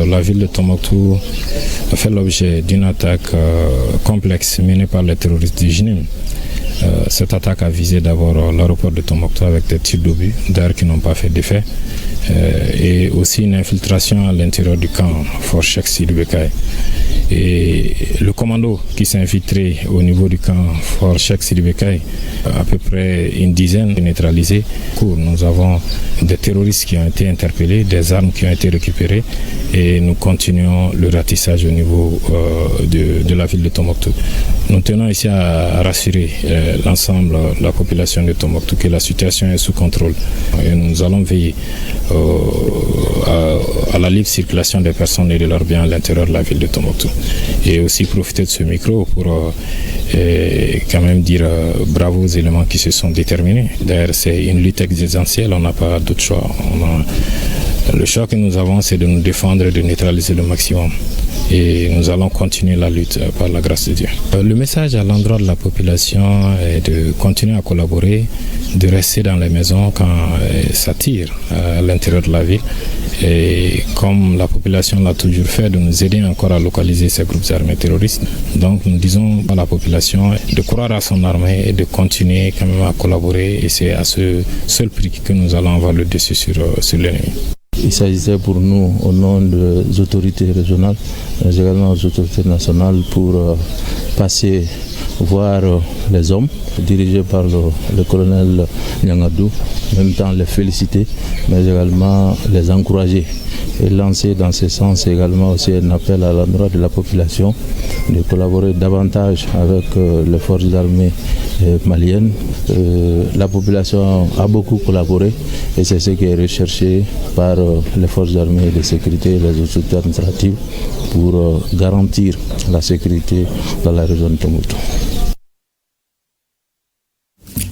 la ville de Tombouctou a fait l'objet d'une attaque complexe menée par les terroristes du JNIM. Cette attaque a visé d'abord l'aéroport de Tombouctou avec des tirs d'obus, d'ailleurs qui n'ont pas fait d'effet, et aussi une infiltration à l'intérieur du camp Fort Cheikh Sidi Becaye. Et le commando qui s'est infiltré au niveau du camp Fort Cheikh Sidi Becaye, à peu près une dizaine neutralisés. Nous avons des terroristes qui ont été interpellés, des armes qui ont été récupérées et nous continuons le ratissage au niveau de la ville de Tombouctou. Nous tenons ici à rassurer l'ensemble de la population de Tombouctou que la situation est sous contrôle et nous allons veiller à la libre circulation des personnes et de leurs biens à l'intérieur de la ville de Tombouctou. Et aussi profiter de ce micro pour quand même dire bravo aux éléments qui se sont déterminés. D'ailleurs, c'est une lutte existentielle, on n'a pas d'autre choix. Le choix que nous avons, c'est de nous défendre et de neutraliser le maximum. Et nous allons continuer la lutte par la grâce de Dieu. Le message à l'endroit de la population est de continuer à collaborer, de rester dans les maisons quand ça tire à l'intérieur de la ville. Et comme la population l'a toujours fait, de nous aider encore à localiser ces groupes armés terroristes. Donc nous disons à la population de croire à son armée et de continuer quand même à collaborer. Et c'est à ce seul prix que nous allons avoir le dessus sur l'ennemi. Il s'agissait pour nous, au nom des autorités régionales, mais également des autorités nationales, pour passer voir les hommes dirigés par le colonel Nyangadou, en même temps les féliciter, mais également les encourager et lancer dans ce sens également aussi un appel à l'endroit de la population de collaborer davantage avec les forces armées maliennes. La population a beaucoup collaboré et c'est ce qui est recherché par les forces armées de sécurité et les autorités administratives pour garantir la sécurité dans la région de Tombouctou.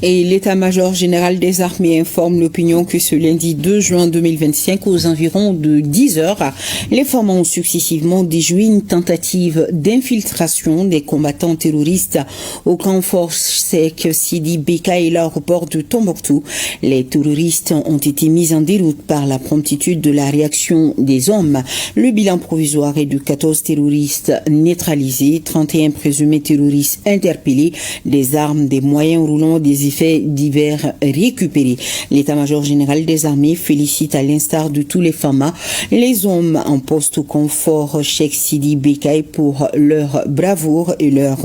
Et l'état-major général des armées informe l'opinion que ce lundi 2 juin 2025, aux environs de 10 heures, les forces ont successivement déjoué une tentative d'infiltration des combattants terroristes au camp Fort Cheikh Sidi Becaye et l'aéroport de Tombouctou. Les terroristes ont été mis en déroute par la promptitude de la réaction des hommes. Le bilan provisoire est de 14 terroristes neutralisés, 31 présumés terroristes interpellés, des armes, des moyens roulants, des effets divers récupérés. L'état-major général des armées félicite, à l'instar de tous les FAMA, les hommes en poste au confort Cheikh Sidi Becaye pour leur bravoure et leur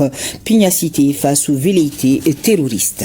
pugnacité face aux velléités terroristes.